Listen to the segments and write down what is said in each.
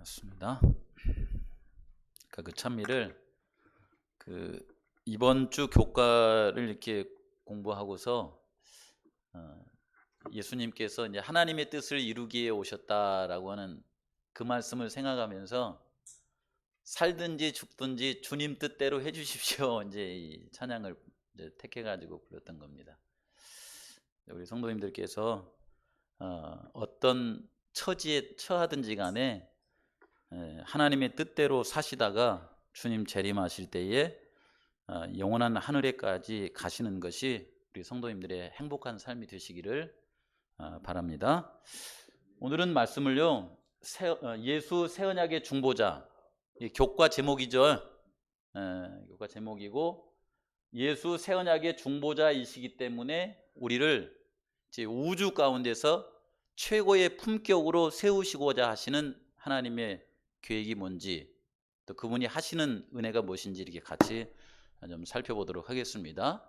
맞습니다. 그러니까 그 찬미를 이번 주 교과를 이렇게 공부하고서 예수님께서 이제 하나님의 뜻을 이루기에 오셨다라고 하는 그 말씀을 생각하면서 살든지 죽든지 주님 뜻대로 해주십시오. 이제 이 찬양을 이제 택해가지고 불렀던 겁니다. 우리 성도님들께서 어떤 처지에 처하든지 간에 하나님의 뜻대로 사시다가 주님 재림하실 때에 영원한 하늘에까지 가시는 것이 우리 성도님들의 행복한 삶이 되시기를 바랍니다. 오늘은 말씀을요, 예수 새 언약의 중보자, 교과 제목이죠. 교과 제목이고, 예수 새 언약의 중보자이시기 때문에 우리를 이제 우주 가운데서 최고의 품격으로 세우시고자 하시는 하나님의 계획이 뭔지, 또 그분이 하시는 은혜가 무엇인지 이렇게 같이 좀 살펴보도록 하겠습니다.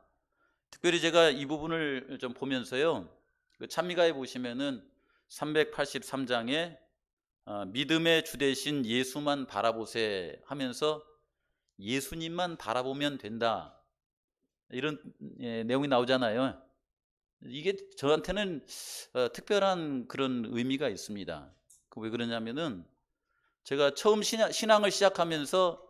특별히 제가 이 부분을 좀 보면서요, 그 찬미가에 보시면은 383장에 믿음의 주 되신 예수만 바라보세 하면서 예수님만 바라보면 된다, 이런 내용이 나오잖아요. 이게 저한테는 특별한 그런 의미가 있습니다. 왜 그러냐면은 제가 처음 신앙을 시작하면서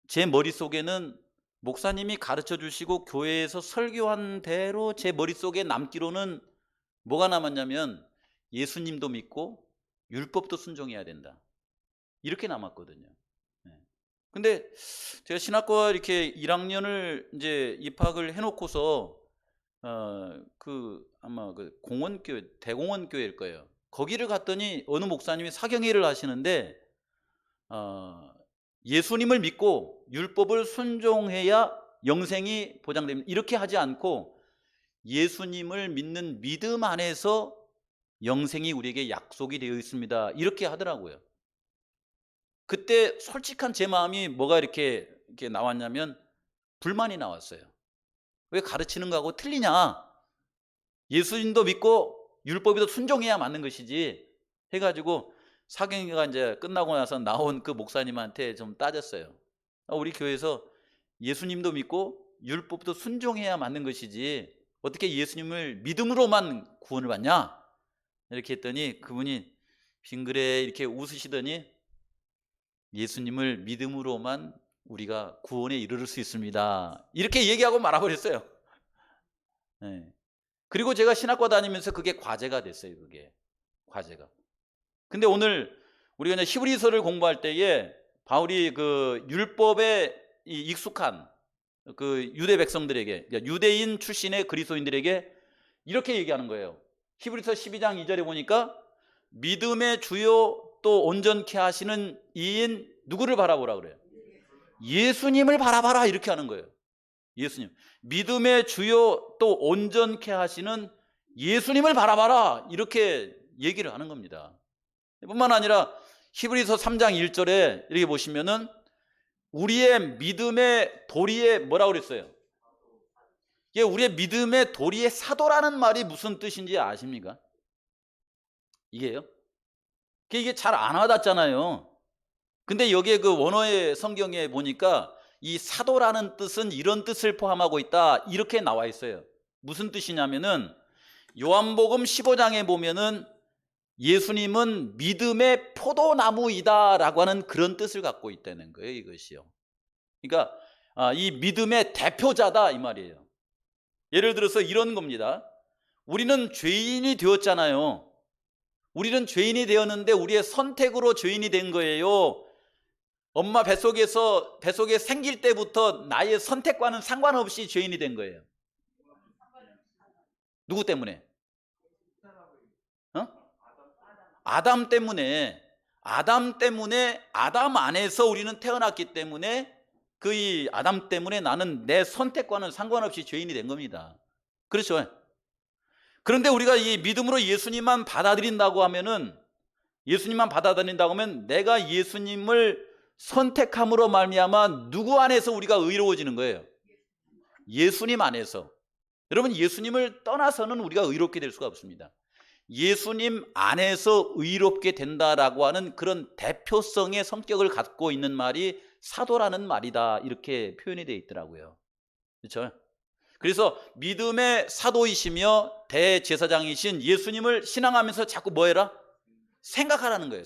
제 머릿속에는 목사님이 가르쳐 주시고 교회에서 설교한 대로 제 머릿속에 남기로는 뭐가 남았냐면 예수님도 믿고 율법도 순종해야 된다, 이렇게 남았거든요. 근데 제가 신학과 이렇게 1학년을 이제 입학을 해놓고서 아마 그 공원교회, 대공원교회일 거예요. 거기를 갔더니 어느 목사님이 사경회를 하시는데 예수님을 믿고 율법을 순종해야 영생이 보장됩니다, 이렇게 하지 않고 예수님을 믿는 믿음 안에서 영생이 우리에게 약속이 되어 있습니다, 이렇게 하더라고요. 그때 솔직한 제 마음이 뭐가 이렇게 나왔냐면 불만이 나왔어요. 왜 가르치는 거하고 틀리냐? 예수님도 믿고 율법에도 순종해야 맞는 것이지 해가지고 사경회가 이제 끝나고 나서 나온 그 목사님한테 좀 따졌어요. 우리 교회에서 예수님도 믿고 율법도 순종해야 맞는 것이지 어떻게 예수님을 믿음으로만 구원을 받냐? 이렇게 했더니 그분이 빙그레 이렇게 웃으시더니 예수님을 믿음으로만 우리가 구원에 이르를 수 있습니다, 이렇게 얘기하고 말아버렸어요. 그리고 제가 신학과 다니면서 그게 과제가 됐어요. 그게 과제가. 근데 오늘 우리가 이제 히브리서를 공부할 때에 바울이 그 율법에 익숙한 그 유대 백성들에게, 그러니까 유대인 출신의 그리스도인들에게 이렇게 얘기하는 거예요. 히브리서 12장 2절에 보니까 믿음의 주요 또 온전케 하시는 이인 누구를 바라보라 그래요? 예수님을 바라봐라, 이렇게 하는 거예요. 예수님, 믿음의 주요 또 온전케 하시는 예수님을 바라봐라, 이렇게 얘기를 하는 겁니다. 뿐만 아니라 히브리서 3장 1절에 이렇게 보시면은 우리의 믿음의 도리에 뭐라고 그랬어요? 이게 우리의 믿음의 도리의 사도라는 말이 무슨 뜻인지 아십니까? 이게요? 이게 잘 안 와닿잖아요. 근데 여기에 그 원어의 성경에 보니까 이 사도라는 뜻은 이런 뜻을 포함하고 있다, 이렇게 나와 있어요. 무슨 뜻이냐면은 요한복음 15장에 보면은 예수님은 믿음의 포도나무이다라고 하는 그런 뜻을 갖고 있다는 거예요, 이것이요. 그러니까 이 믿음의 대표자다, 이 말이에요. 예를 들어서 이런 겁니다. 우리는 죄인이 되었잖아요. 우리는 죄인이 되었는데 우리의 선택으로 죄인이 된 거예요. 엄마 뱃속에 생길 때부터 나의 선택과는 상관없이 죄인이 된 거예요. 누구 때문에? 아담 때문에. 아담 안에서 우리는 태어났기 때문에 이 아담 때문에 나는 내 선택과는 상관없이 죄인이 된 겁니다. 그렇죠? 그런데 우리가 이 믿음으로 예수님만 받아들인다고 하면 내가 예수님을 선택함으로 말미암아 누구 안에서 우리가 의로워지는 거예요? 예수님 안에서. 여러분, 예수님을 떠나서는 우리가 의롭게 될 수가 없습니다. 예수님 안에서 의롭게 된다라고 하는 그런 대표성의 성격을 갖고 있는 말이 사도라는 말이다, 이렇게 표현이 되어 있더라고요. 그렇죠? 그래서 믿음의 사도이시며 대제사장이신 예수님을 신앙하면서 자꾸 뭐 해라? 생각하라는 거예요.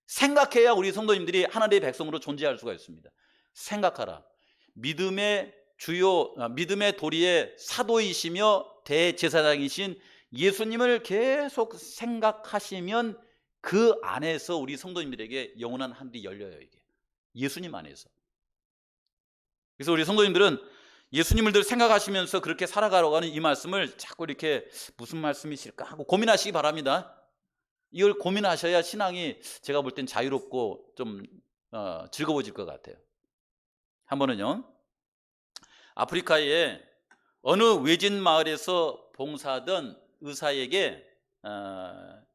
생각해야 우리 성도님들이 하나님의 백성으로 존재할 수가 있습니다. 생각하라. 믿음의 믿음의 도리의 사도이시며 대제사장이신 예수님을 계속 생각하시면 그 안에서 우리 성도님들에게 영원한 하늘이 열려요. 이게 예수님 안에서. 그래서 우리 성도님들은 예수님을 늘 생각하시면서 그렇게 살아가려고 하는 이 말씀을 자꾸 이렇게 무슨 말씀이실까 하고 고민하시기 바랍니다. 이걸 고민하셔야 신앙이 제가 볼 땐 자유롭고 좀 즐거워질 것 같아요. 한 번은요, 아프리카의 어느 외진 마을에서 봉사하던 의사에게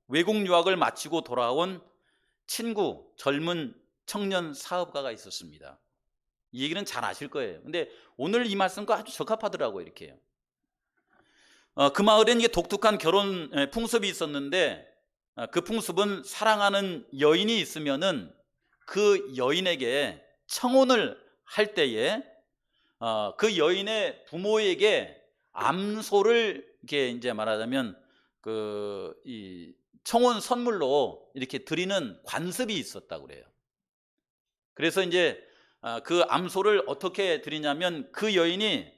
외국 유학을 마치고 돌아온 친구, 젊은 청년 사업가가 있었습니다. 이 얘기는 잘 아실 거예요. 근데 오늘 이 말씀과 아주 적합하더라고요. 이렇게요. 그 마을엔 이게 독특한 결혼 풍습이 있었는데, 그 풍습은 사랑하는 여인이 있으면은 그 여인에게 청혼을 할 때에 그 여인의 부모에게 암소를 이렇게 이제 말하자면 이 청혼 선물로 이렇게 드리는 관습이 있었다고 그래요. 그래서 이제 그 암소를 어떻게 드리냐면, 그 여인이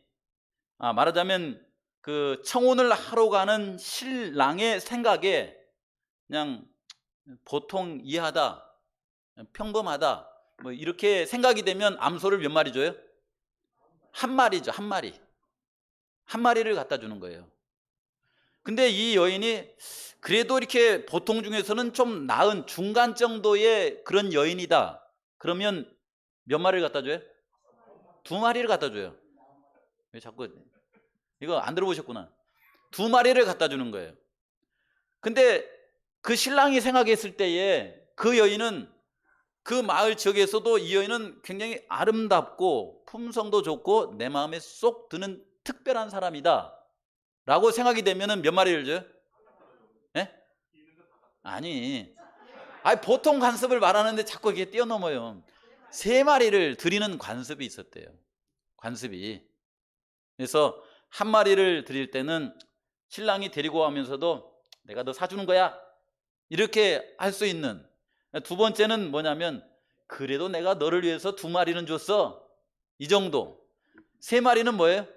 말하자면 그 청혼을 하러 가는 신랑의 생각에 그냥 보통 이하다, 평범하다, 뭐 이렇게 생각이 되면 암소를 몇 마리 줘요? 한 마리죠. 한 마리를 갖다 주는 거예요. 근데 이 여인이 그래도 이렇게 보통 중에서는 좀 나은 중간 정도의 그런 여인이다, 그러면 몇 마리를 갖다 줘요? 2마리를 갖다 줘요. 왜 자꾸 이거 안 들어보셨구나. 2마리를 갖다 주는 거예요. 근데 그 신랑이 생각했을 때에 그 여인은, 그 마을 지역에서도 이 여인은 굉장히 아름답고 품성도 좋고 내 마음에 쏙 드는 특별한 사람이다 라고 생각이 되면은 몇 마리를 줘요? 예? 아니 보통 관습을 말하는데 자꾸 이게 뛰어넘어요. 3마리를 드리는 관습이 있었대요. 관습이. 그래서 1마리를 드릴 때는 신랑이 데리고 가면서도 내가 너 사주는 거야, 이렇게 할 수 있는. 2번째는 뭐냐면, 그래도 내가 너를 위해서 2마리는 줬어, 이 정도. 3마리는 뭐예요?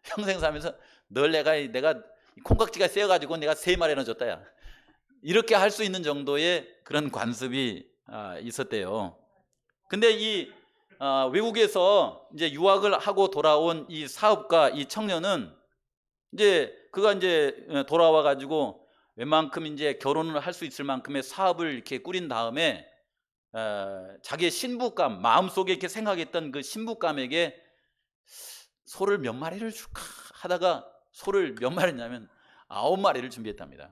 평생 살면서 널 내가 콩깍지가 세어가지고 내가 3마리나 줬다, 야, 이렇게 할 수 있는 정도의 그런 관습이 있었대요. 근데 이 외국에서 이제 유학을 하고 돌아온 이 사업가, 이 청년은 이제 그가 이제 돌아와 가지고 웬만큼 이제 결혼을 할 수 있을 만큼의 사업을 이렇게 꾸린 다음에 자기의 신부감, 마음속에 이렇게 생각했던 그 신부감에게 소를 몇 마리를 줄까 하다가 소를 몇 마리냐면 9마리를 준비했답니다.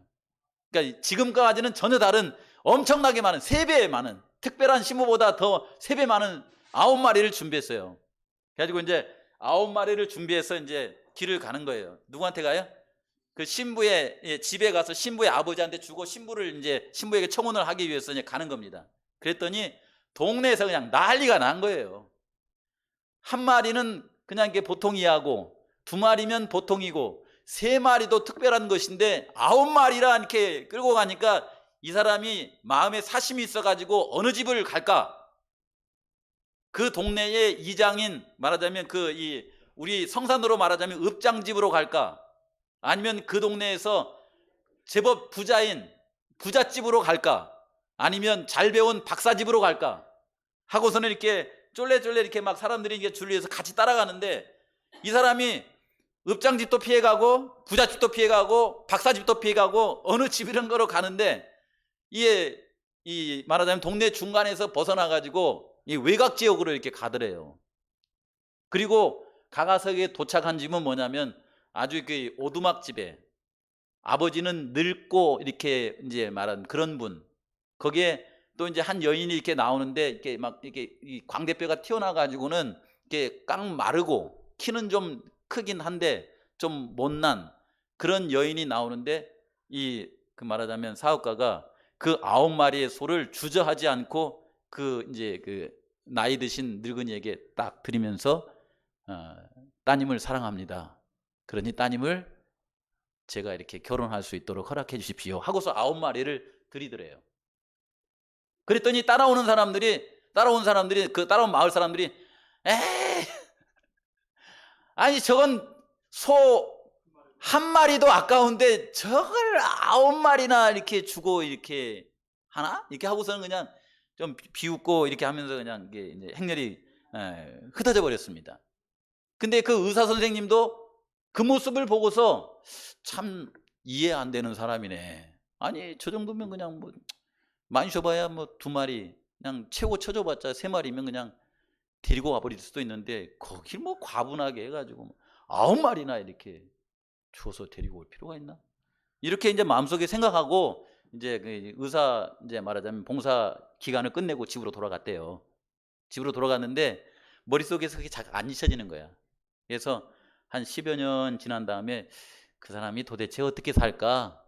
그러니까 지금까지는 전혀 다른 엄청나게 많은 3배 많은, 특별한 신부보다 더 3배 많은 9마리를 준비했어요. 그래가지고 이제 9마리를 준비해서 이제 길을 가는 거예요. 누구한테 가요? 그 신부의 집에 가서 신부의 아버지한테 주고 신부를 이제 신부에게 청혼을 하기 위해서 이제 가는 겁니다. 그랬더니 동네에서 그냥 난리가 난 거예요. 1마리는 그냥 이게 보통이하고 2마리면 보통이고 3마리도 특별한 것인데 9마리라 이렇게 끌고 가니까 이 사람이 마음에 사심이 있어가지고 어느 집을 갈까? 그 동네의 이장인, 말하자면 우리 성산으로 말하자면 읍장집으로 갈까? 아니면 그 동네에서 제법 부자인 부잣집으로 갈까? 아니면 잘 배운 박사집으로 갈까? 하고서는 이렇게 쫄래쫄래 이렇게 막 사람들이 이게 줄리에서 같이 따라가는데, 이 사람이 읍장집도 피해가고 부잣집도 피해가고 박사집도 피해가고 어느 집 이런 거로 가는데, 이 말하자면 동네 중간에서 벗어나가지고 이 외곽 지역으로 이렇게 가더래요. 그리고 가가서 도착한 집은 뭐냐면 아주 그 오두막집에, 아버지는 늙고 이렇게 이제 말한 그런 분, 거기에 또 이제 한 여인이 이렇게 나오는데 이렇게 막 이렇게 이 광대뼈가 튀어나와가지고는 이렇게 깡 마르고 키는 좀 크긴 한데 좀 못난 그런 여인이 나오는데, 그 말하자면 사업가가 그 9마리의 소를 주저하지 않고 이제 나이 드신 늙은이에게 딱 드리면서 따님을 사랑합니다. 그러니 따님을 제가 이렇게 결혼할 수 있도록 허락해 주십시오 하고서 9마리를 드리더래요. 그랬더니 따라온 사람들이 따라온 마을 사람들이 에이, 아니 저건 소 한 마리도 아까운데 저걸 9마리나 이렇게 주고 이렇게 하나? 이렇게 하고서는 그냥 좀 비웃고 이렇게 하면서 그냥 이제 행렬이 흩어져 버렸습니다. 근데 그 의사 선생님도 그 모습을 보고서 참 이해 안 되는 사람이네. 아니 저 정도면 그냥 뭐 많이 줘봐야 뭐 2마리, 그냥 최고 쳐줘봤자 3마리면 그냥 데리고 와버릴 수도 있는데 거길 뭐 과분하게 해가지고 9마리나 이렇게 줘서 데리고 올 필요가 있나? 이렇게 이제 마음속에 생각하고 이제 그 의사 이제 말하자면 봉사 기간을 끝내고 집으로 돌아갔대요. 집으로 돌아갔는데 머릿속에서 그게 잘 안 잊혀지는 거야. 그래서 한 10여 년 지난 다음에 그 사람이 도대체 어떻게 살까?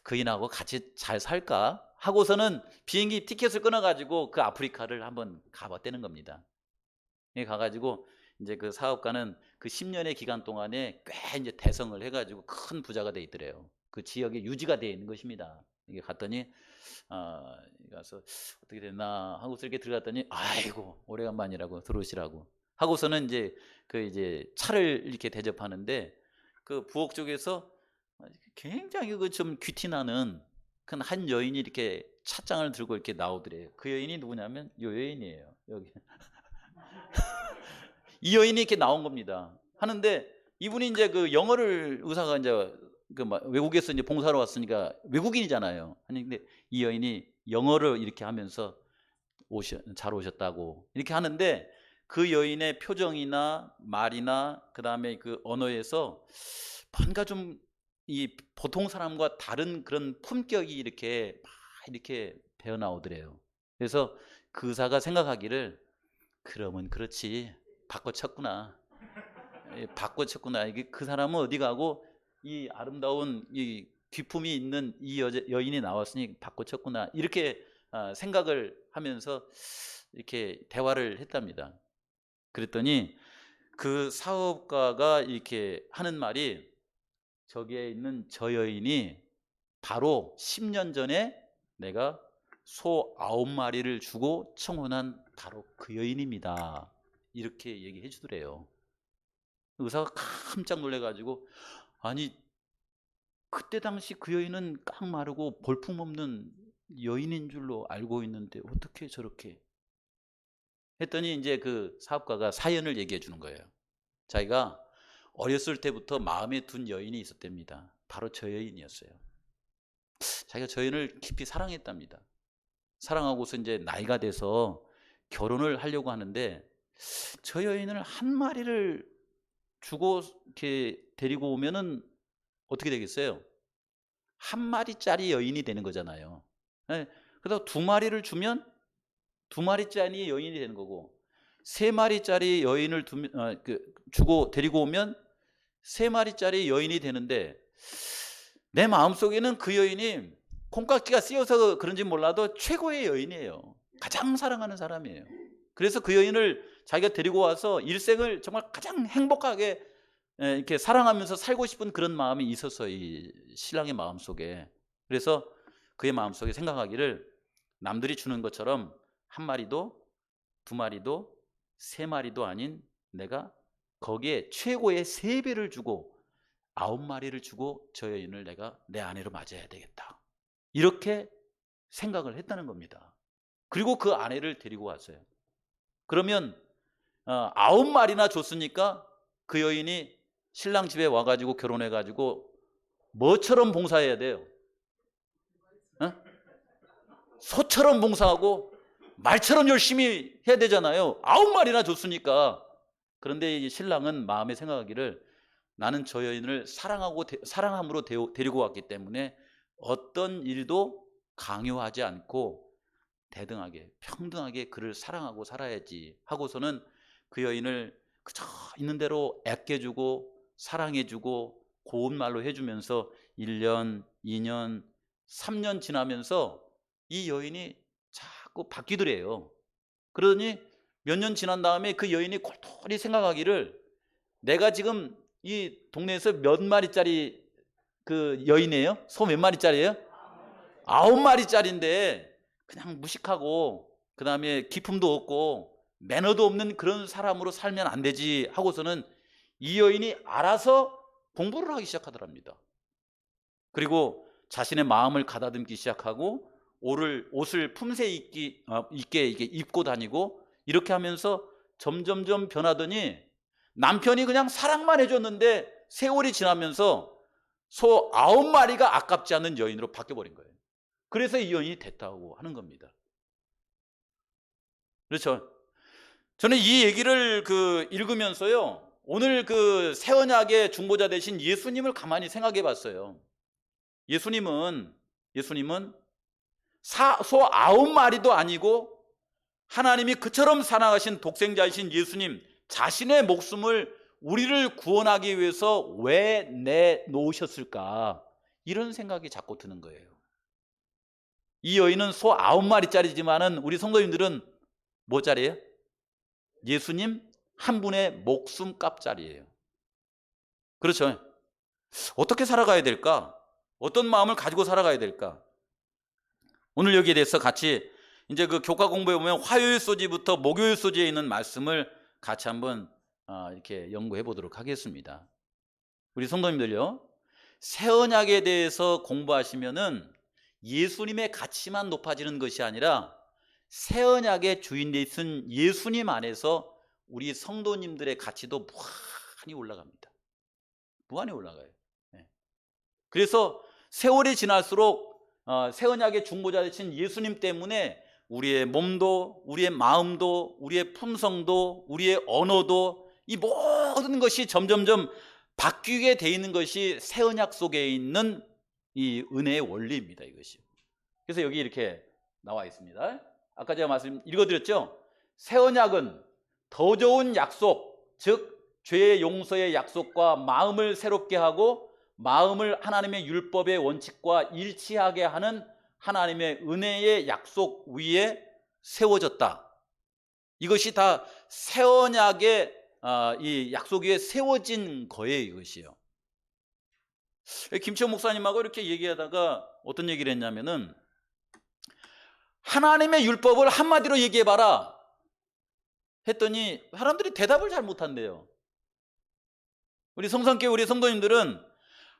그인하고 같이 잘 살까? 하고서는 비행기 티켓을 끊어가지고 그 아프리카를 한번 가봤다는 겁니다. 가가지고 이제 그 사업가는 그 10년의 기간 동안에 꽤 이제 대성을 해가지고 큰 부자가 돼 있더래요. 그 지역에 유지가 돼 있는 것입니다. 이게 갔더니 가서 어떻게 됐나 하고서 이렇게 들어갔더니 아이고 오래간만이라고 들어오시라고 하고서는 이제 차를 이렇게 대접하는데 그 부엌 쪽에서 굉장히 그 좀 귀티나는 큰 한 여인이 이렇게 찻장을 들고 이렇게 나오더래요. 그 여인이 누구냐면 요 여인이에요. 여기 이 여인이 이렇게 나온 겁니다. 하는데 이분이 이제 그 영어를 의사가 이제 외국에서 이제 봉사로 왔으니까 외국인이잖아요. 아니 근데 이 여인이 영어를 이렇게 하면서 잘 오셨다고 이렇게 하는데 그 여인의 표정이나 말이나 그 다음에 그 언어에서 뭔가 좀 이 보통 사람과 다른 그런 품격이 이렇게 막 이렇게 배어 나오더래요. 그래서 그 의사가 생각하기를 그러면 그렇지 바꿔쳤구나. 바꿔쳤구나. 이게 그 사람은 어디 가고 이 아름다운 이 귀품이 있는 이 여인이 나왔으니 바꿔쳤구나. 이렇게 생각을 하면서 이렇게 대화를 했답니다. 그랬더니 그 사업가가 이렇게 하는 말이 저기에 있는 저 여인이 바로 10년 전에 내가 소 9마리를 주고 청혼한 바로 그 여인입니다. 이렇게 얘기해 주더래요. 의사가 깜짝 놀래가지고 아니 그때 당시 그 여인은 깡 마르고 볼품없는 여인인 줄로 알고 있는데 어떻게 저렇게 했더니 이제 그 사업가가 사연을 얘기해 주는 거예요. 자기가 어렸을 때부터 마음에 둔 여인이 있었답니다. 바로 저 여인이었어요. 자기가 저 여인을 깊이 사랑했답니다. 사랑하고서 이제 나이가 돼서 결혼을 하려고 하는데 저 여인을 한 마리를 주고 이렇게 데리고 오면은 어떻게 되겠어요? 한 마리짜리 여인이 되는 거잖아요. 그래서 2마리를 주면 2마리짜리 여인이 되는 거고 3마리짜리 여인을 주고 데리고 오면 3마리짜리 여인이 되는데 내 마음속에는 그 여인이 콩깍지가 씌어서 그런지 몰라도 최고의 여인이에요. 가장 사랑하는 사람이에요. 그래서 그 여인을 자기가 데리고 와서 일생을 정말 가장 행복하게 이렇게 사랑하면서 살고 싶은 그런 마음이 있었어요. 이 신랑의 마음속에. 그래서 그의 마음속에 생각하기를 남들이 주는 것처럼 1마리도 2마리도 3마리도 아닌 내가 거기에 최고의 3배를 주고 9마리를 주고 저 여인을 내가 내 아내로 맞아야 되겠다. 이렇게 생각을 했다는 겁니다. 그리고 그 아내를 데리고 왔어요. 그러면 9마리나 줬으니까 그 여인이 신랑 집에 와가지고 결혼해가지고 뭐처럼 봉사해야 돼요? 소처럼 봉사하고 말처럼 열심히 해야 되잖아요. 9마리나 줬으니까. 그런데 이 신랑은 마음에 생각하기를 나는 저 여인을 사랑함으로 데리고 왔기 때문에 어떤 일도 강요하지 않고 대등하게 평등하게 그를 사랑하고 살아야지 하고서는 그 여인을 그저 있는 대로 아껴주고 사랑해주고 고운 말로 해주면서 1년, 2년, 3년 지나면서 이 여인이 자꾸 바뀌더래요. 그러더니 몇 년 지난 다음에 그 여인이 꼴똘히 생각하기를, 내가 지금 이 동네에서 몇 마리짜리 그 여인이에요? 소 몇 마리짜리예요? 9마리짜리인데 그냥 무식하고 그 다음에 기품도 없고 매너도 없는 그런 사람으로 살면 안 되지 하고서는 이 여인이 알아서 공부를 하기 시작하더랍니다. 그리고 자신의 마음을 가다듬기 시작하고 옷을 품새 있게 이게 입고 다니고 이렇게 하면서 점점점 변하더니 남편이 그냥 사랑만 해줬는데 세월이 지나면서 소 9마리가 아깝지 않은 여인으로 바뀌어버린 거예요. 그래서 이 여인이 됐다고 하는 겁니다. 그렇죠? 저는 이 얘기를 읽으면서요, 오늘 새 언약의 중보자 되신 예수님을 가만히 생각해 봤어요. 예수님은 소 9마리도 아니고 하나님이 그처럼 사랑하신 독생자이신 예수님 자신의 목숨을 우리를 구원하기 위해서 왜 내놓으셨을까, 이런 생각이 자꾸 드는 거예요. 이 여인은 소 9마리짜리지만은 우리 성도님들은 뭐짜리예요? 예수님 한 분의 목숨값짜리예요. 그렇죠? 어떻게 살아가야 될까? 어떤 마음을 가지고 살아가야 될까? 오늘 여기에 대해서 같이 이제 교과 공부에 보면 화요일 소지부터 목요일 소지에 있는 말씀을 같이 한번 이렇게 연구해 보도록 하겠습니다. 우리 성도님들요, 새 언약에 대해서 공부하시면은 예수님의 가치만 높아지는 것이 아니라 새 언약의 주인 되신 예수님 안에서 우리 성도님들의 가치도 무한히 올라갑니다. 무한히 올라가요. 그래서 세월이 지날수록 새 언약의 중보자 되신 예수님 때문에 우리의 몸도, 우리의 마음도, 우리의 품성도, 우리의 언어도, 이 모든 것이 점점점 바뀌게 돼 있는 것이 새 언약 속에 있는 이 은혜의 원리입니다, 이것이. 그래서 여기 이렇게 나와 있습니다. 아까 제가 읽어드렸죠? 새 언약은 더 좋은 약속, 즉 죄의 용서의 약속과 마음을 새롭게 하고 마음을 하나님의 율법의 원칙과 일치하게 하는 하나님의 은혜의 약속 위에 세워졌다. 이것이 다 새 언약의 이 약속 위에 세워진 거예요, 이것이요. 김치호 목사님하고 이렇게 얘기하다가 어떤 얘기를 했냐면은, 하나님의 율법을 한마디로 얘기해봐라 했더니 사람들이 대답을 잘 못한대요. 우리 성산교회 우리 성도님들은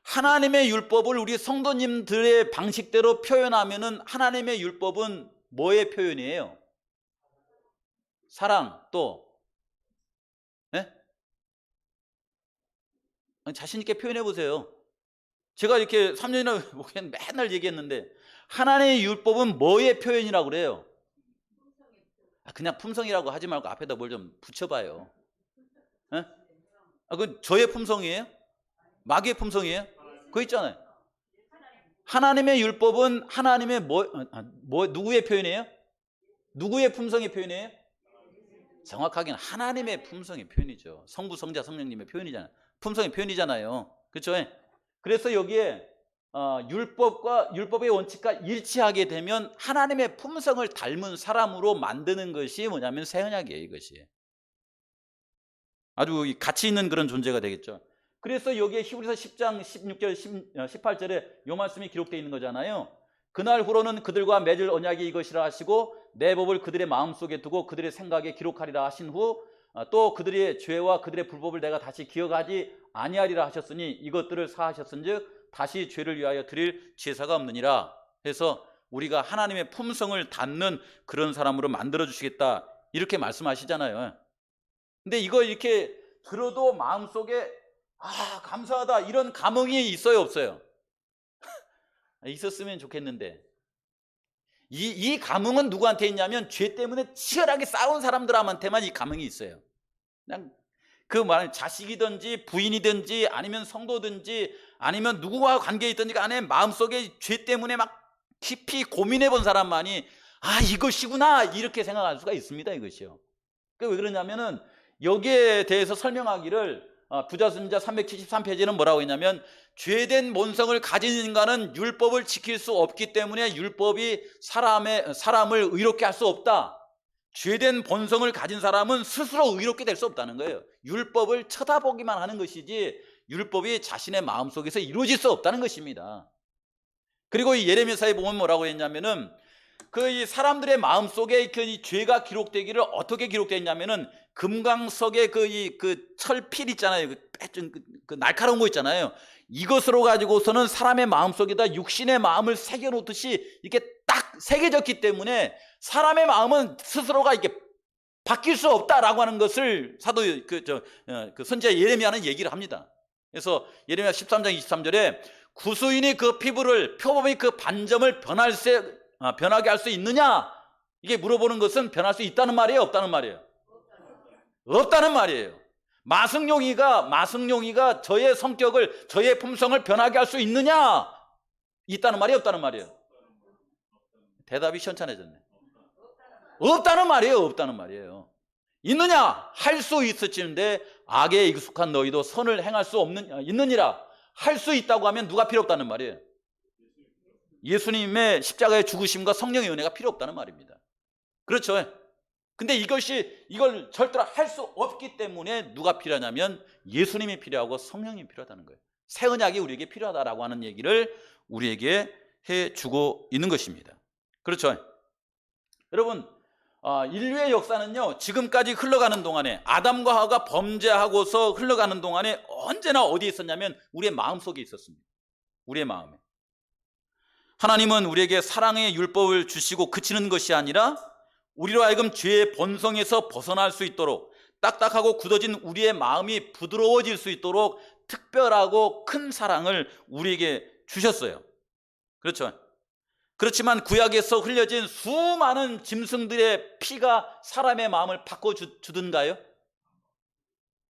하나님의 율법을 우리 성도님들의 방식대로 표현하면은 하나님의 율법은 뭐의 표현이에요? 사랑, 또 자신 있게 표현해 보세요. 제가 이렇게 3년이나 목회는 맨날 얘기했는데 하나님의 율법은 뭐의 표현이라고 그래요? 그냥 품성이라고 하지 말고 앞에다 뭘 좀 붙여봐요. 그건 저의 품성이에요? 마귀의 품성이에요? 그거 있잖아요. 하나님의 율법은 하나님의 누구의 표현이에요? 누구의 품성의 표현이에요? 정확하게는 하나님의 품성의 표현이죠. 성부, 성자, 성령님의 표현이잖아요. 품성의 표현이잖아요. 그렇죠? 그래서 여기에 율법의 원칙과 일치하게 되면 하나님의 품성을 닮은 사람으로 만드는 것이 뭐냐면 새 언약이에요, 이것이. 아주 가치 있는 그런 존재가 되겠죠. 그래서 여기에 히브리서 10장 16절 18절에 이 말씀이 기록되어 있는 거잖아요. 그날 후로는 그들과 맺을 언약이 이것이라 하시고 내 법을 그들의 마음속에 두고 그들의 생각에 기록하리라 하신 후 또 그들의 죄와 그들의 불법을 내가 다시 기억하지 아니하리라 하셨으니 이것들을 사하셨은즉 다시 죄를 위하여 드릴 제사가 없느니라. 해서 우리가 하나님의 품성을 닮는 그런 사람으로 만들어 주시겠다, 이렇게 말씀하시잖아요. 근데 이거 이렇게 들어도 마음속에 감사하다, 이런 감흥이 있어요, 없어요? 있었으면 좋겠는데, 이 감흥은 누구한테 있냐면 죄 때문에 치열하게 싸운 사람들한테만 이 감흥이 있어요. 그냥 자식이든지 부인이든지 아니면 성도든지 아니면 누구와 관계에 있든지 간에 마음속에 죄 때문에 막 깊이 고민해 본 사람만이 이것이구나, 이렇게 생각할 수가 있습니다, 이것이요. 왜 그러냐면은 여기에 대해서 설명하기를 부자순자 373페이지는 뭐라고 했냐면, 죄된 본성을 가진 인간은 율법을 지킬 수 없기 때문에 율법이 사람을 의롭게 할 수 없다. 죄된 본성을 가진 사람은 스스로 의롭게 될 수 없다는 거예요. 율법을 쳐다보기만 하는 것이지 율법이 자신의 마음속에서 이루어질 수 없다는 것입니다. 그리고 이 예레미야서에 보면 뭐라고 했냐면은, 이 사람들의 마음속에 이 죄가 기록되기를 어떻게 기록되었냐면은, 금강석의 그 철필 있잖아요. 그 날카로운 거 있잖아요. 이것으로 가지고서는 사람의 마음속에다 육신의 마음을 새겨 놓듯이 이렇게 딱 새겨졌기 때문에 사람의 마음은 스스로가 이렇게 바뀔 수 없다라고 하는 것을 사도 그 선지자 예레미야는 얘기를 합니다. 그래서 예레미야 13장 23절에 구수인이 그 피부를, 표범이 그 반점을 변하게 할 수 있느냐? 이게 물어보는 것은 변할 수 있다는 말이에요, 없다는 말이에요? 없다는 말이에요. 마승용이가 저의 성격을, 저의 품성을 변하게 할 수 있느냐? 있다는 말이에요, 없다는 말이에요? 대답이 시원찮아졌네. 없다는 말이에요, 없다는 말이에요. 있느냐? 할 수 있을지는데 악에 익숙한 너희도 선을 행할 수 있느니라. 할 수 있다고 하면 누가 필요 없다는 말이에요? 예수님의 십자가의 죽으심과 성령의 은혜가 필요 없다는 말입니다. 그렇죠? 근데 이걸 절대로 할 수 없기 때문에 누가 필요하냐면 예수님이 필요하고 성령이 필요하다는 거예요. 새 언약이 우리에게 필요하다라고 하는 얘기를 우리에게 해주고 있는 것입니다. 그렇죠? 여러분, 인류의 역사는요, 지금까지 흘러가는 동안에, 아담과 하와가 범죄하고서 흘러가는 동안에 언제나 어디에 있었냐면 우리의 마음속에 있었습니다. 우리의 마음에. 하나님은 우리에게 사랑의 율법을 주시고 그치는 것이 아니라 우리로 하여금 죄의 본성에서 벗어날 수 있도록, 딱딱하고 굳어진 우리의 마음이 부드러워질 수 있도록 특별하고 큰 사랑을 우리에게 주셨어요. 그렇죠? 그렇지만 구약에서 흘려진 수많은 짐승들의 피가 사람의 마음을 바꿔주든가요?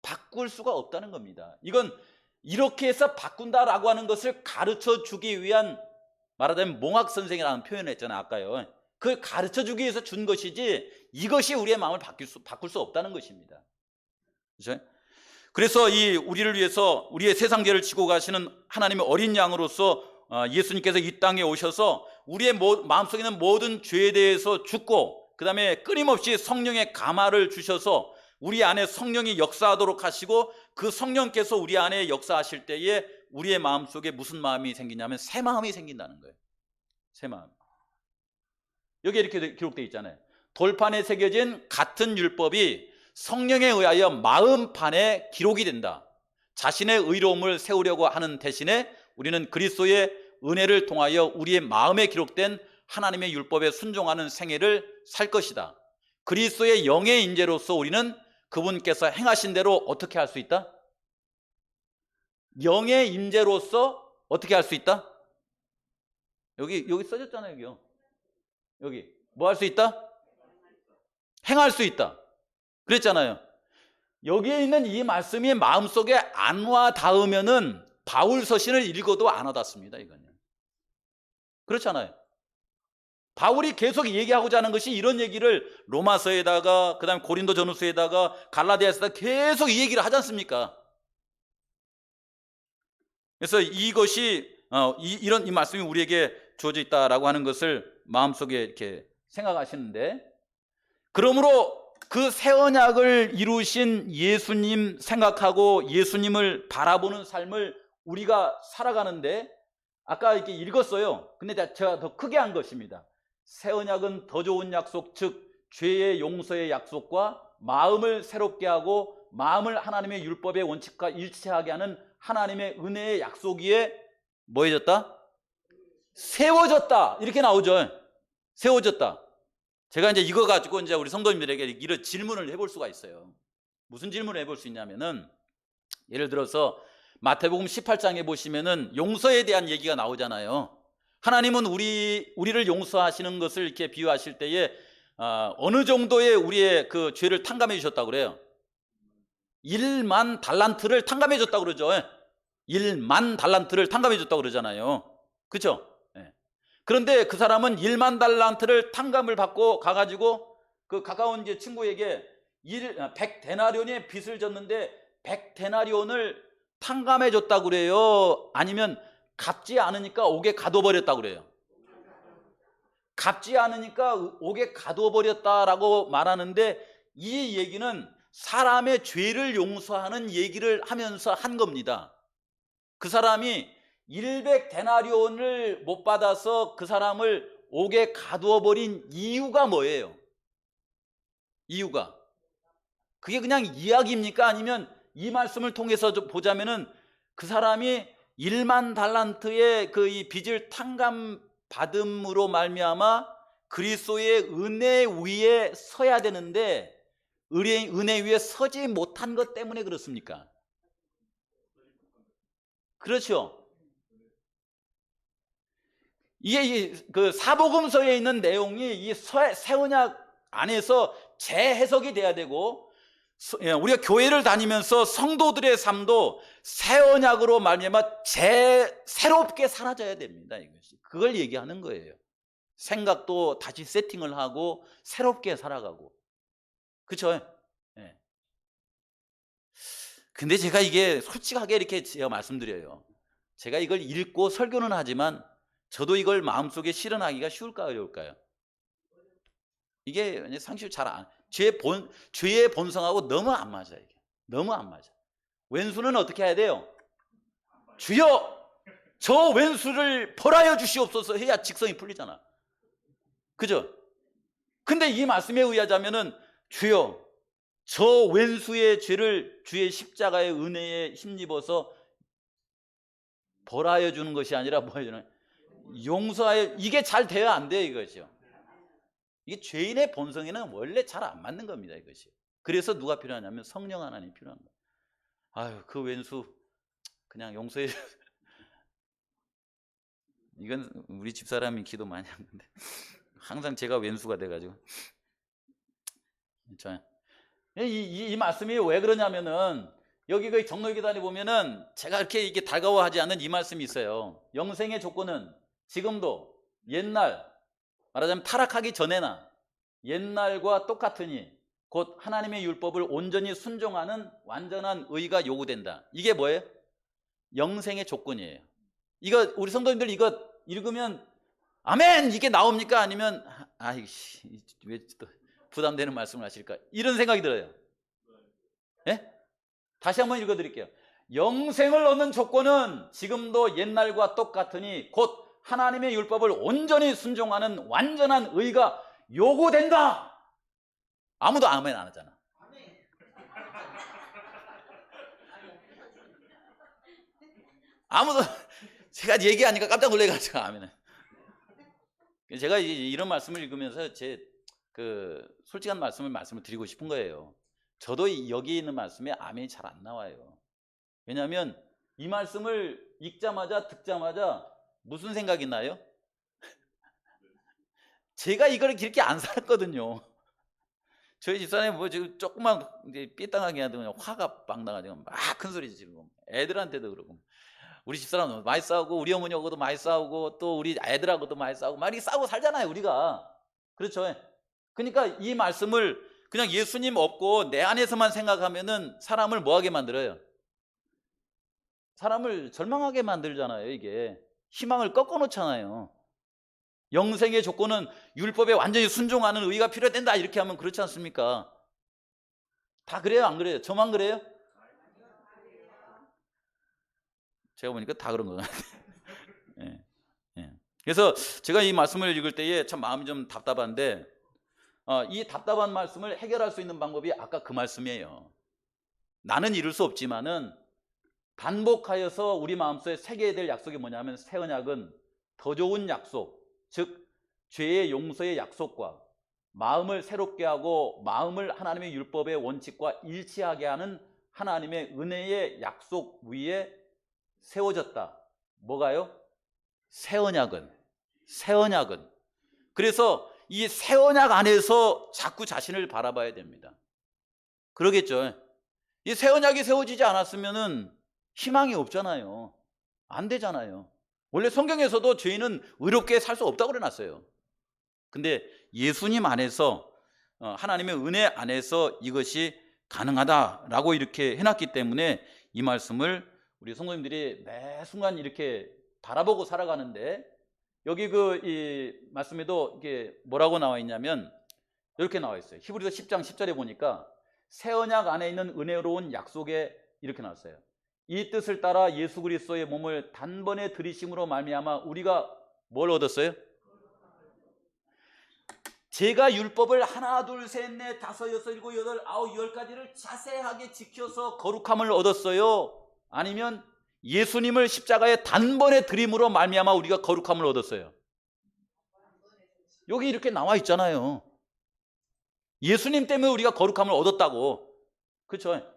바꿀 수가 없다는 겁니다. 이건 이렇게 해서 바꾼다라고 하는 것을 가르쳐 주기 위한, 말하자면 몽학 선생이라는 표현을 했잖아요, 아까요. 그걸 가르쳐 주기 위해서 준 것이지 이것이 우리의 마음을 바꿀 수 없다는 것입니다. 그렇죠? 그래서 우리를 위해서 우리의 세상죄를 지고 가시는 하나님의 어린 양으로서 예수님께서 이 땅에 오셔서 우리의 마음속에 있는 모든 죄에 대해서 죽고, 그 다음에 끊임없이 성령의 감화를 주셔서 우리 안에 성령이 역사하도록 하시고, 그 성령께서 우리 안에 역사하실 때에 우리의 마음속에 무슨 마음이 생기냐면 새 마음이 생긴다는 거예요. 새 마음. 여기 이렇게 기록되어 있잖아요. 돌판에 새겨진 같은 율법이 성령에 의하여 마음판에 기록이 된다. 자신의 의로움을 세우려고 하는 대신에 우리는 그리스도의 은혜를 통하여 우리의 마음에 기록된 하나님의 율법에 순종하는 생애를 살 것이다. 그리스도의 영의 인재로서 우리는 그분께서 행하신 대로 어떻게 할 수 있다? 영의 인재로서 어떻게 할 수 있다? 여기 써졌잖아요. 여기요. 여기 뭐 할 수 있다? 행할 수 있다. 그랬잖아요. 여기에 있는 이 말씀이 마음속에 안 와 닿으면은 바울 서신을 읽어도 안 와닿습니다. 이거는. 그렇잖아요. 바울이 계속 얘기하고자 하는 것이 이런 얘기를 로마서에다가, 그 다음에 고린도 전후서에다가, 갈라디아서에다가 계속 이 얘기를 하지 않습니까? 그래서 이것이 이 말씀이 우리에게 주어져 있다라고 하는 것을 마음속에 이렇게 생각하시는데, 그러므로 그 새 언약을 이루신 예수님 생각하고 예수님을 바라보는 삶을 우리가 살아가는데, 아까 이렇게 읽었어요. 근데 제가 더 크게 한 것입니다. 새 언약은 더 좋은 약속, 즉 죄의 용서의 약속과 마음을 새롭게 하고 마음을 하나님의 율법의 원칙과 일치하게 하는 하나님의 은혜의 약속 위에 뭐 해졌다? 세워졌다. 이렇게 나오죠. 세워졌다. 제가 이제 이거 가지고 이제 우리 성도님들에게 이런 질문을 해볼 수가 있어요. 무슨 질문을 해볼 수 있냐면은, 예를 들어서 마태복음 18장에 보시면은 용서에 대한 얘기가 나오잖아요. 하나님은 우리를 용서하시는 것을 이렇게 비유하실 때에 어느 정도의 우리의 그 죄를 탕감해 주셨다고 그래요. 1만 달란트를 탕감해 줬다고 그러죠. 1만 달란트를 탕감해 줬다고 그러잖아요. 그렇죠? 그런데 그 사람은 1만 달란트를 탕감을 받고 가가지고 그 가까운 친구에게 100데나리온의 빚을 졌는데 100데나리온을 탕감해 줬다고 그래요? 아니면 갚지 않으니까 옥에 가둬버렸다고 그래요? 갚지 않으니까 옥에 가둬버렸다라고 말하는데, 이 얘기는 사람의 죄를 용서하는 얘기를 하면서 한 겁니다. 그 사람이 100데나리온을 못 받아서 그 사람을 옥에 가두어버린 이유가 뭐예요? 이유가 그게 그냥 이야기입니까? 아니면 이 말씀을 통해서 좀 보자면은 그 사람이 1만 달란트의 그 이 빚을 탕감받음으로 말미암아 그리스도의 은혜 위에 서야 되는데 은혜 위에 서지 못한 것 때문에 그렇습니까? 그렇죠. 이게 그 사복음서에 있는 내용이 이 새 언약 안에서 재해석이 돼야 되고, 우리가 교회를 다니면서 성도들의 삶도 새 언약으로 말미암아 새롭게 사라져야 됩니다. 이것이 그걸 얘기하는 거예요. 생각도 다시 세팅을 하고 새롭게 살아가고, 그렇죠? 예. 근데 제가 이게 솔직하게 이렇게 제가 말씀드려요. 제가 이걸 읽고 설교는 하지만 저도 이걸 마음속에 실현하기가 쉬울까요, 어려울까요? 이게 상식으로 잘 안, 죄의 본성하고 너무 안 맞아요. 이게 너무 안 맞아. 왼수는 어떻게 해야 돼요? 주여, 저 왼수를 벌하여 주시옵소서 해야 직성이 풀리잖아. 그죠? 근데 이 말씀에 의하자면은 주여, 저 왼수의 죄를 주의 십자가의 은혜에 힘입어서 벌하여 주는 것이 아니라 뭐 해주는, 용서하여, 이게 잘 돼야 안 돼요, 이것이요. 이게 죄인의 본성에는 원래 잘 안 맞는 겁니다, 이것이. 그래서 누가 필요하냐면 성령 하나님이 필요한 거예요. 아유, 그 왼수 그냥 용서해. 이건 우리 집사람이 기도 많이 하는데 항상 제가 왼수가 돼가지고. 이 말씀이 왜 그러냐면은 여기 그 정로기단에 보면은 제가 이렇게 이게 달가워하지 않는 이 말씀이 있어요. 영생의 조건은 지금도 옛날, 말하자면 타락하기 전에나 옛날과 똑같으니 곧 하나님의 율법을 온전히 순종하는 완전한 의가 요구된다. 이게 뭐예요? 영생의 조건이에요. 이거 우리 성도님들 이거 읽으면 아멘 이게 나옵니까? 아니면 아이씨 왜 또 부담되는 말씀을 하실까? 이런 생각이 들어요. 예? 다시 한번 읽어드릴게요. 영생을 얻는 조건은 지금도 옛날과 똑같으니 곧 하나님의 율법을 온전히 순종하는 완전한 의가 요구된다. 아무도 아멘 안 하잖아. 아무도 제가 얘기하니까 깜짝 놀래가지고 아멘. 제가 이런 말씀을 읽으면서 제 솔직한 말씀을 드리고 싶은 거예요. 저도 여기 있는 말씀에 아멘이 잘 안 나와요. 왜냐하면 이 말씀을 읽자마자 듣자마자 무슨 생각이 나요? 제가 이걸 그렇게 안 살았거든요. 저희 집사람이 뭐 지금 조금만 삐딱하게 하면 화가 빵 나가지고 막 큰 소리 지르고 애들한테도 그러고, 우리 집사람은 많이 싸우고 우리 어머니하고도 많이 싸우고 또 우리 애들하고도 많이 싸우고 많이 싸우고 살잖아요, 우리가. 그렇죠? 그러니까 이 말씀을 그냥 예수님 없고 내 안에서만 생각하면은 사람을 뭐하게 만들어요? 사람을 절망하게 만들잖아요. 이게 희망을 꺾어 놓잖아요. 영생의 조건은 율법에 완전히 순종하는 의가 필요된다 이렇게 하면 그렇지 않습니까? 다 그래요, 안 그래요? 저만 그래요? 제가 보니까 다 그런 것 같아요. 예, 예. 그래서 제가 이 말씀을 읽을 때에 참 마음이 좀 답답한데, 이 답답한 말씀을 해결할 수 있는 방법이 아까 그 말씀이에요. 나는 이룰 수 없지만은 반복하여서 우리 마음속에 새겨야 될 약속이 뭐냐면, 새 언약은 더 좋은 약속, 즉 죄의 용서의 약속과 마음을 새롭게 하고 마음을 하나님의 율법의 원칙과 일치하게 하는 하나님의 은혜의 약속 위에 세워졌다. 뭐가요? 새 언약은. 그래서 이 새 언약 안에서 자꾸 자신을 바라봐야 됩니다. 그러겠죠. 이 새 언약이 세워지지 않았으면은 희망이 없잖아요. 안 되잖아요. 원래 성경에서도 죄인은 의롭게 살 수 없다고 그래놨어요. 근데 예수님 안에서, 하나님의 은혜 안에서 이것이 가능하다라고 이렇게 해놨기 때문에 이 말씀을 우리 성도님들이 매 순간 이렇게 바라보고 살아가는데, 여기 이 말씀에도 이게 뭐라고 나와 있냐면 이렇게 나와 있어요. 히브리서 10장 10절에 보니까 새 언약 안에 있는 은혜로운 약속에 이렇게 나왔어요. 이 뜻을 따라 예수 그리스도의 몸을 단번에 들이심으로 말미암아 우리가 뭘 얻었어요? 제가 율법을 하나 둘 셋 넷 다섯 여섯 일곱 여덟 아홉 열 가지를 자세하게 지켜서 거룩함을 얻었어요? 아니면 예수님을 십자가에 단번에 들임으로 말미암아 우리가 거룩함을 얻었어요? 여기 이렇게 나와 있잖아요. 예수님 때문에 우리가 거룩함을 얻었다고. 그렇죠?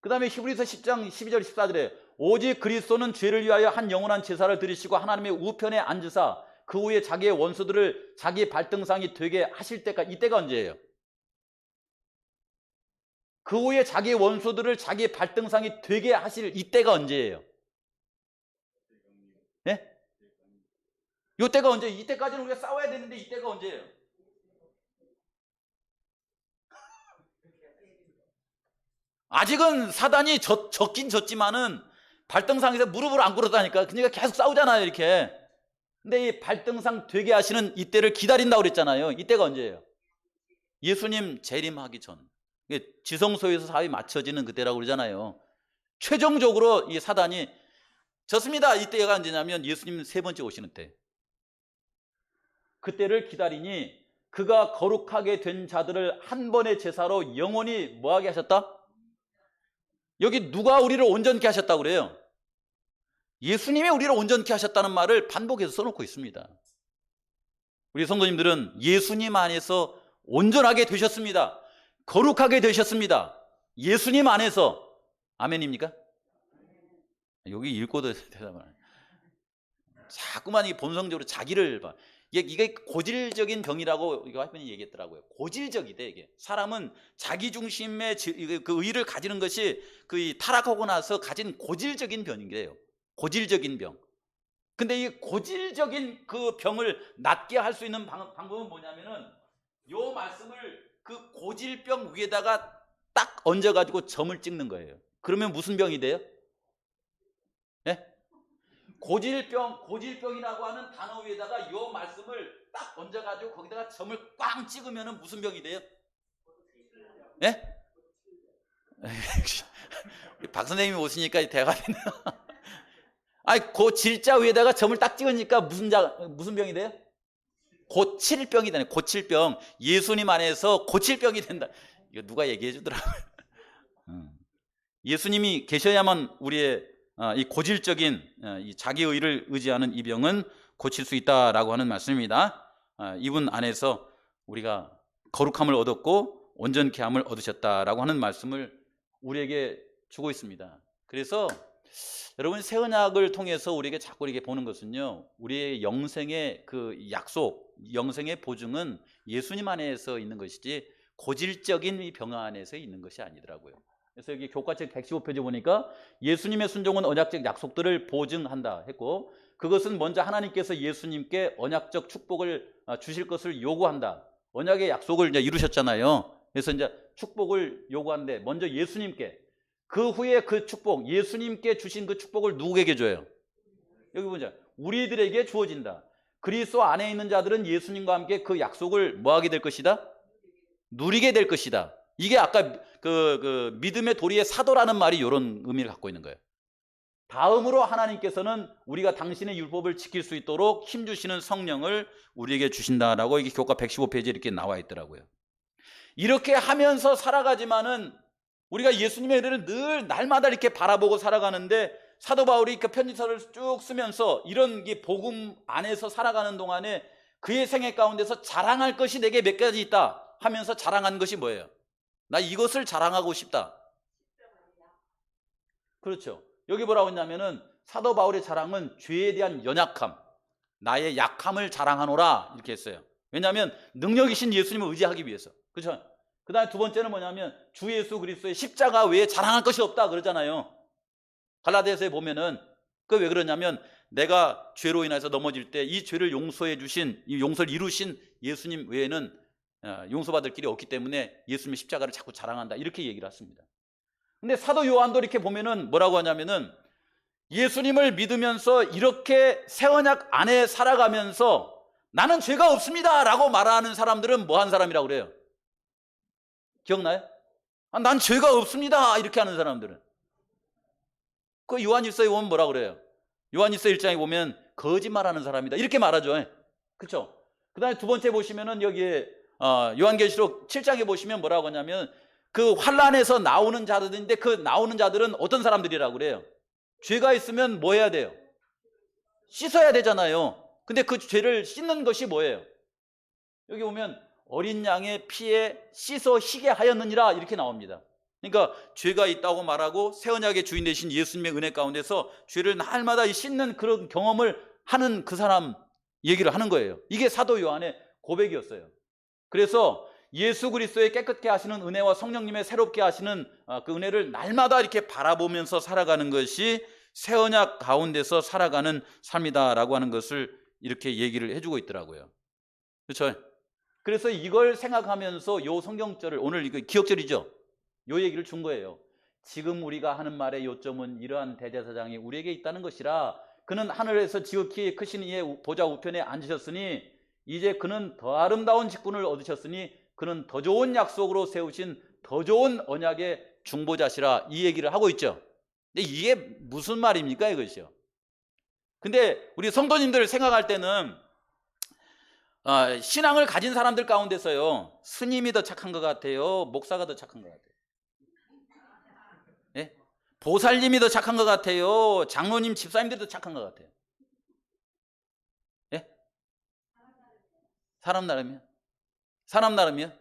그 다음에 히브리서 10장 12절 14절에 오직 그리스도는 죄를 위하여 한 영원한 제사를 드리시고 하나님의 우편에 앉으사 그 후에 자기의 원수들을 자기 발등상이 되게 하실 때까지. 이때가 언제예요? 그 후에 자기의 원수들을 자기 발등상이 되게 하실 이때가 언제예요? 네? 이때가 언제? 이때까지는 우리가 싸워야 되는데 이때가 언제예요? 아직은 사단이 졌긴 졌지만은 발등상에서 무릎을 안 꿇었다니까. 그러니까 계속 싸우잖아요, 이렇게. 근데 이 발등상 되게 하시는 이때를 기다린다고 그랬잖아요. 이때가 언제예요? 예수님 재림하기 전. 지성소에서 사회 맞춰지는 그때라고 그러잖아요. 최종적으로 이 사단이 졌습니다. 이때가 언제냐면 예수님 세 번째 오시는 때. 그때를 기다리니 그가 거룩하게 된 자들을 한 번의 제사로 영원히 뭐하게 하셨다? 여기 누가 우리를 온전케 하셨다고 그래요? 예수님이 우리를 온전케 하셨다는 말을 반복해서 써놓고 있습니다. 우리 성도님들은 예수님 안에서 온전하게 되셨습니다. 거룩하게 되셨습니다. 예수님 안에서. 아멘입니까? 여기 읽고도 대답을 안 해요. 자꾸만 이 본성적으로 자기를 봐. 이게 고질적인 병이라고 이거 할머니 얘기했더라고요. 고질적이대 이게. 사람은 자기 중심의 그 의를 가지는 것이 그 타락하고 나서 가진 고질적인 병인 거예요. 고질적인 병. 근데 이 고질적인 그 병을 낫게 할 수 있는 방법은 뭐냐면은 요 말씀을 그 고질병 위에다가 딱 얹어가지고 점을 찍는 거예요. 그러면 무슨 병이 돼요? 예? 고질병이라고 하는 단어 위에다가 요 말씀을 딱 얹어가지고 거기다가 점을 꽝 찍으면 무슨 병이 돼요? 예? 박 선생님이 오시니까 대화가 되네요. 아니, 고질자 위에다가 점을 딱 찍으니까 무슨 병이 돼요? 고칠병이 되네. 고칠병. 예수님 안에서 고칠병이 된다. 이거 누가 얘기해 주더라고요. 예수님이 계셔야만 우리의 이 고질적인 이 자기의를 의지하는 이 병은 고칠 수 있다라고 하는 말씀입니다. 이분 안에서 우리가 거룩함을 얻었고 온전케 함을 얻으셨다라고 하는 말씀을 우리에게 주고 있습니다. 그래서 여러분, 새 언약을 통해서 우리에게 자꾸 이렇게 보는 것은요, 우리의 영생의 그 약속, 영생의 보증은 예수님 안에서 있는 것이지 고질적인 이 병 안에서 있는 것이 아니더라고요. 그래서 여기 교과책 115페이지 보니까 예수님의 순종은 언약적 약속들을 보증한다 했고, 그것은 먼저 하나님께서 예수님께 언약적 축복을 주실 것을 요구한다. 언약의 약속을 이제 이루셨잖아요. 그래서 이제 축복을 요구하는데 먼저 예수님께, 그 후에 그 축복, 예수님께 주신 그 축복을 누구에게 줘요? 여기 보자. 우리들에게 주어진다. 그리스도 안에 있는 자들은 예수님과 함께 그 약속을 뭐하게 될 것이다? 누리게 될 것이다. 이게 아까 그 믿음의 도리의 사도라는 말이 이런 의미를 갖고 있는 거예요. 다음으로 하나님께서는 우리가 당신의 율법을 지킬 수 있도록 힘주시는 성령을 우리에게 주신다라고 이게 교과 115페이지에 이렇게 나와 있더라고요. 이렇게 하면서 살아가지만은 우리가 예수님의 은혜를 늘 날마다 이렇게 바라보고 살아가는데, 사도 바울이 그 편지서를 쭉 쓰면서 이런 복음 안에서 살아가는 동안에 그의 생애 가운데서 자랑할 것이 내게 몇 가지 있다 하면서 자랑한 것이 뭐예요? 나 이것을 자랑하고 싶다. 그렇죠. 여기 뭐라고 했냐면은 사도 바울의 자랑은 죄에 대한 연약함, 나의 약함을 자랑하노라 이렇게 했어요. 왜냐하면 능력이신 예수님을 의지하기 위해서. 그렇죠. 그 다음에 두 번째는 뭐냐면 주 예수 그리스도의 십자가 외에 자랑할 것이 없다 그러잖아요. 갈라디아서에 보면은 그 왜 그러냐면 내가 죄로 인해서 넘어질 때 이 죄를 용서해 주신, 이 용서를 이루신 예수님 외에는 용서받을 길이 없기 때문에 예수님의 십자가를 자꾸 자랑한다, 이렇게 얘기를 했습니다. 근데 사도 요한도 이렇게 보면은 뭐라고 하냐면은 예수님을 믿으면서 이렇게 새 언약 안에 살아가면서 나는 죄가 없습니다 라고 말하는 사람들은 뭐 한 사람이라고 그래요? 기억나요? 난 죄가 없습니다 이렇게 하는 사람들은, 그 요한일서에 보면 뭐라고 그래요? 요한일서 1장에 보면 거짓말하는 사람이다 이렇게 말하죠. 그렇죠? 그 다음에 두 번째 보시면은 여기에 요한계시록 7장에 보시면 뭐라고 하냐면 그 환란에서 나오는 자들인데 그 나오는 자들은 어떤 사람들이라고 그래요? 죄가 있으면 뭐 해야 돼요? 씻어야 되잖아요. 근데 그 죄를 씻는 것이 뭐예요? 여기 보면 어린 양의 피에 씻어 희게 하였느니라 이렇게 나옵니다. 그러니까 죄가 있다고 말하고 새 언약의 주인 되신 예수님의 은혜 가운데서 죄를 날마다 씻는 그런 경험을 하는 그 사람 얘기를 하는 거예요. 이게 사도 요한의 고백이었어요. 그래서 예수 그리스도의 깨끗게 하시는 은혜와 성령님의 새롭게 하시는 그 은혜를 날마다 이렇게 바라보면서 살아가는 것이 새 언약 가운데서 살아가는 삶이다라고 하는 것을 이렇게 얘기를 해주고 있더라고요. 그렇죠? 그래서 이걸 생각하면서 요 성경절을, 오늘 이거 기억절이죠? 요 얘기를 준 거예요. 지금 우리가 하는 말의 요점은 이러한 대제사장이 우리에게 있다는 것이라, 그는 하늘에서 지극히 크신 이의 보좌 우편에 앉으셨으니 이제 그는 더 아름다운 직분을 얻으셨으니 그는 더 좋은 약속으로 세우신 더 좋은 언약의 중보자시라, 이 얘기를 하고 있죠. 근데 이게 무슨 말입니까 이것이요? 근데 우리 성도님들 생각할 때는 신앙을 가진 사람들 가운데서요, 스님이 더 착한 것 같아요, 목사가 더 착한 것 같아요? 예? 보살님이 더 착한 것 같아요, 장로님 집사님들이 더 착한 것 같아요? 예? 사람 나름이요? 사람 나름이요?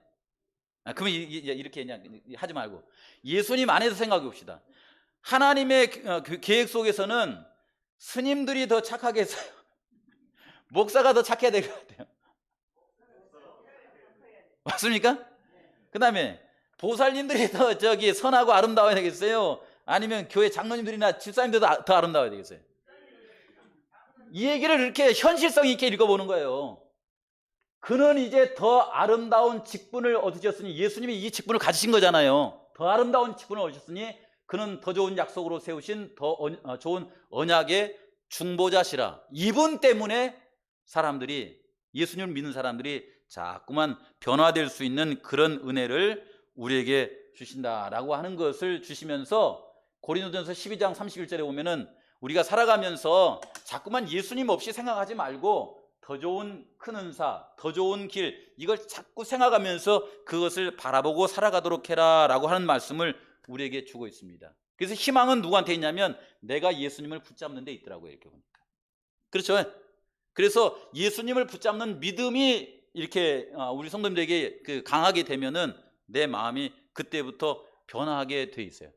그러면 이렇게 그냥 하지 말고 예수님 안에서 생각해 봅시다. 하나님의 계획 속에서는 스님들이 더 착하게 했어요? 목사가 더 착해야 될 것 같아요? 맞습니까? 그 다음에 보살님들이 더 선하고 아름다워야 되겠어요? 아니면 교회 장로님들이나 집사님들도 더 아름다워야 되겠어요? 이 얘기를 이렇게 현실성 있게 읽어보는 거예요. 그는 이제 더 아름다운 직분을 얻으셨으니, 예수님이 이 직분을 가지신 거잖아요. 더 아름다운 직분을 얻으셨으니 그는 더 좋은 약속으로 세우신 더 좋은 언약의 중보자시라. 이분 때문에 사람들이, 예수님을 믿는 사람들이 자꾸만 변화될 수 있는 그런 은혜를 우리에게 주신다라고 하는 것을 주시면서, 고린도전서 12장 31절에 보면은 우리가 살아가면서 자꾸만 예수님 없이 생각하지 말고 더 좋은 큰 은사, 더 좋은 길, 이걸 자꾸 생각하면서 그것을 바라보고 살아가도록 해라 라고 하는 말씀을 우리에게 주고 있습니다. 그래서 희망은 누구한테 있냐면 내가 예수님을 붙잡는 데 있더라고요. 이렇게 보니까. 그렇죠? 그래서 예수님을 붙잡는 믿음이 이렇게 우리 성도님들에게 강하게 되면은 내 마음이 그때부터 변화하게 돼 있어요.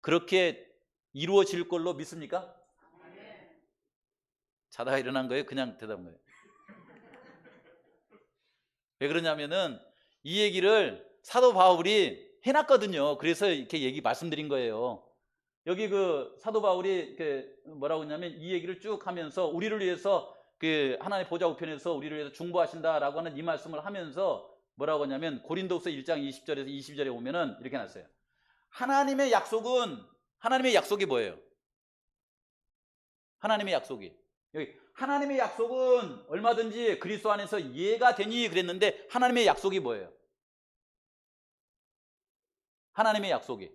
그렇게 이루어질 걸로 믿습니까? 자다가 일어난 거예요? 그냥 대답한 거예요? 왜 그러냐면은 이 얘기를 사도 바울이 해놨거든요. 그래서 이렇게 말씀드린 거예요. 여기 사도 바울이 뭐라고 했냐면 이 얘기를 쭉 하면서 우리를 위해서 하나님의 보좌 우편에서 우리를 위해서 중보하신다라고 하는 이 말씀을 하면서 뭐라고 하냐면 고린도후서 1장 20절에서 22절에 보면은 이렇게 났어요. 하나님의 약속이 뭐예요? 하나님의 약속이, 여기 하나님의 약속은 얼마든지 그리스도 안에서 이해가 되니 그랬는데, 하나님의 약속이 뭐예요? 하나님의 약속이,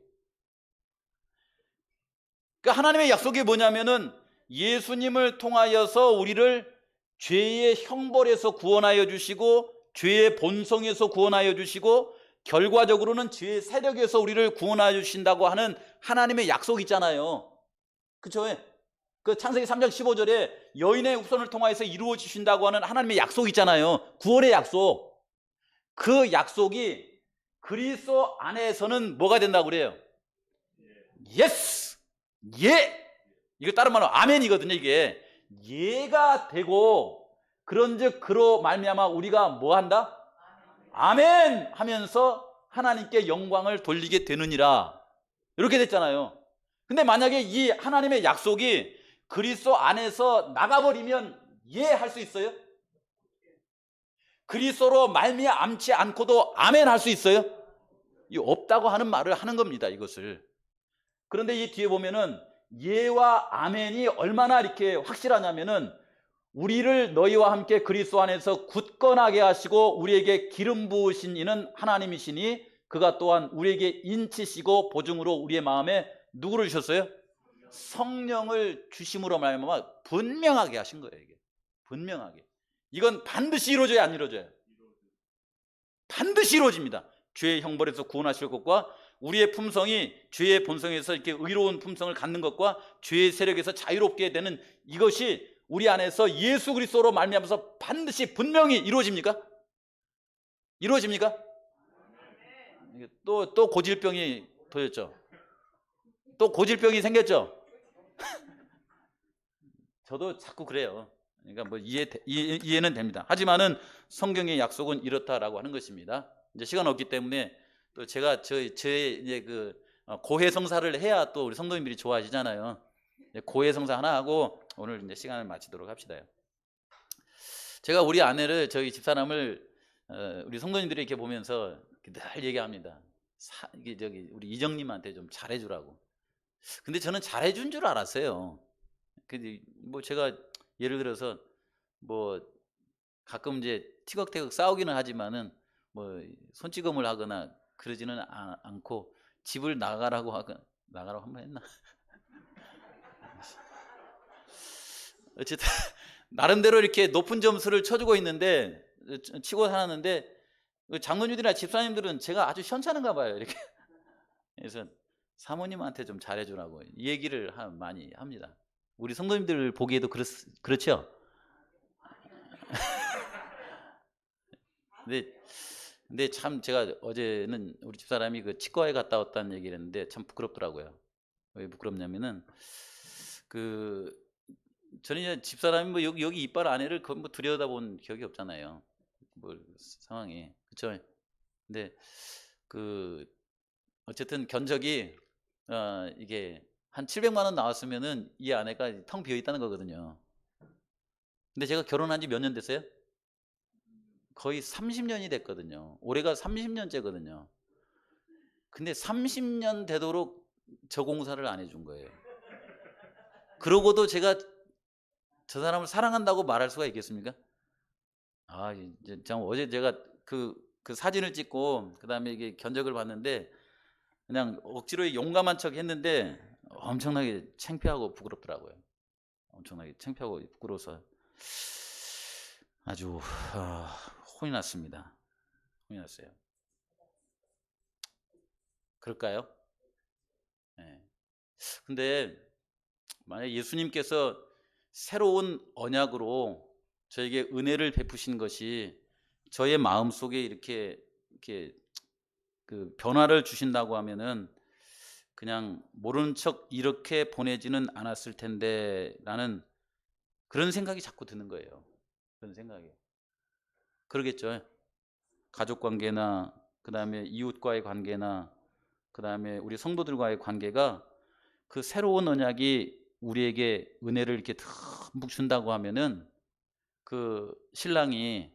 그러니까 하나님의 약속이 뭐냐면은 예수님을 통하여서 우리를 죄의 형벌에서 구원하여 주시고 죄의 본성에서 구원하여 주시고 결과적으로는 죄의 세력에서 우리를 구원하여 주신다고 하는 하나님의 약속이 있잖아요. 그렇죠? 창세기 3장 15절에 여인의 후손을 통하여서 이루어 주신다고 하는 하나님의 약속이 있잖아요. 구원의 약속. 그 약속이 그리스도 안에서는 뭐가 된다고 그래요? 예스! 예! 이거 다른 말로 아멘이거든요. 이게 예가 되고, 그런즉 그로 말미암아 우리가 뭐 한다? 아멘 하면서 하나님께 영광을 돌리게 되느니라, 이렇게 됐잖아요. 근데 만약에 이 하나님의 약속이 그리스도 안에서 나가버리면 예 할 수 있어요? 그리스도로 말미암지 않고도 아멘 할 수 있어요? 이 없다고 하는 말을 하는 겁니다, 이것을. 그런데 이 뒤에 보면은 예와 아멘이 얼마나 이렇게 확실하냐면은 우리를 너희와 함께 그리스도 안에서 굳건하게 하시고 우리에게 기름 부으신 이는 하나님이시니 그가 또한 우리에게 인치시고 보증으로 우리의 마음에 누구를 주셨어요? 성령을 주심으로 말미암아 분명하게 하신 거예요. 이게 분명하게. 이건 반드시 이루어져야 안 이루어져요? 반드시 이루어집니다. 죄의 형벌에서 구원하실 것과 우리의 품성이 죄의 본성에서 이렇게 의로운 품성을 갖는 것과 죄의 세력에서 자유롭게 되는 이것이 우리 안에서 예수 그리스도로 말미암아서 반드시 분명히 이루어집니까? 이루어집니까? 또 고질병이 터졌죠. 또 고질병이 생겼죠. 저도 자꾸 그래요. 그러니까 뭐 이해는 됩니다. 하지만은 성경의 약속은 이렇다라고 하는 것입니다. 이제 시간 없기 때문에 또 제가 저의 이제 그 고해성사를 해야 또 우리 성도님들이 좋아하시잖아요. 고해성사 하나 하고 오늘 이제 시간을 마치도록 합시다요. 제가 우리 아내를 저희 집사람을 우리 성도님들이 이렇게 보면서 늘 얘기합니다. 이게 우리 이정님한테 좀 잘해주라고. 근데 저는 잘해준 줄 알았어요. 근데 뭐 제가 예를 들어서 뭐 가끔 이제 티격태격 싸우기는 하지만은 뭐 손찌검을 하거나 그러지는 않고 집을 나가라고 한번 했나? 어쨌든 나름대로 이렇게 높은 점수를 쳐주고 있는데 치고 살았는데 장로님들이나 집사님들은 제가 아주 현찮은가 봐요. 이렇게 그래서 사모님한테 좀 잘해주라고 이 얘기를 많이 합니다. 우리 성도님들 보기에도 그렇죠? 근데 참 제가 어제는 우리 집사람이 그 치과에 갔다 왔다는 얘기를 했는데 참 부끄럽더라고요. 왜 부끄럽냐면은 저는 이제 집사람이 뭐 여기 이빨 안에를 거의 뭐 들여다본 기억이 없잖아요. 뭐 상황이 그렇죠. 근데 어쨌든 견적이 이게 한 700만 원 나왔으면은 이 아내가 텅 비어 있다는 거거든요. 근데 제가 결혼한 지 몇 년 됐어요? 거의 30년이 됐거든요. 올해가 30년째거든요. 근데 30년 되도록 저 공사를 안 해준 거예요. 그러고도 제가 저 사람을 사랑한다고 말할 수가 있겠습니까? 이제 어제 제가 그 사진을 찍고 그다음에 이게 견적을 봤는데 그냥 억지로 용감한 척 했는데 엄청나게 창피하고 부끄럽더라고요. 엄청나게 창피하고 부끄러워서 아주 혼이 났습니다. 혼이 났어요. 그럴까요? 네. 근데 만약 예수님께서 새로운 언약으로 저에게 은혜를 베푸신 것이 저의 마음 속에 이렇게 그 변화를 주신다고 하면은 그냥 모르는 척 이렇게 보내지는 않았을 텐데 라는 그런 생각이 자꾸 드는 거예요. 그런 생각이. 그러겠죠. 가족 관계나 그 다음에 이웃과의 관계나 그 다음에 우리 성도들과의 관계가 그 새로운 언약이 우리에게 은혜를 이렇게 듬뿍 준다고 하면은 그 신랑이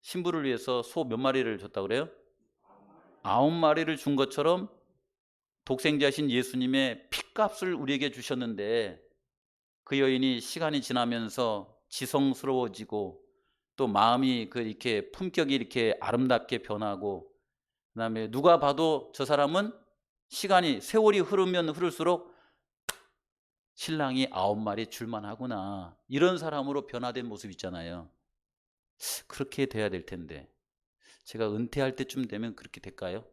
신부를 위해서 소 몇 마리를 줬다고 그래요? 9마리를 준 것처럼 독생자신 예수님의 핏값을 우리에게 주셨는데 그 여인이 시간이 지나면서 지성스러워지고 또 마음이 이렇게 품격이 이렇게 아름답게 변하고 그다음에 누가 봐도 저 사람은 세월이 흐르면 흐를수록 신랑이 9마리 줄만하구나 이런 사람으로 변화된 모습 있잖아요. 그렇게 돼야 될 텐데 제가 은퇴할 때쯤 되면 그렇게 될까요?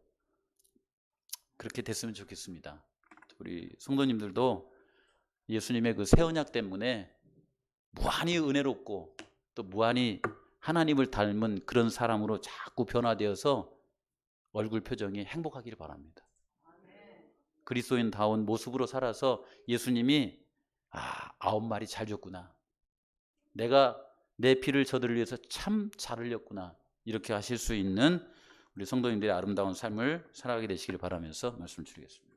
그렇게 됐으면 좋겠습니다. 우리 성도님들도 예수님의 그 새 언약 때문에 무한히 은혜롭고 또 무한히 하나님을 닮은 그런 사람으로 자꾸 변화되어서 얼굴 표정이 행복하기를 바랍니다. 그리스도인다운 모습으로 살아서 예수님이 9마리 잘 줬구나. 내가 내 피를 저들을 위해서 참 잘 흘렸구나. 이렇게 하실 수 있는 우리 성도님들의 아름다운 삶을 살아가게 되시길 바라면서 말씀 드리겠습니다.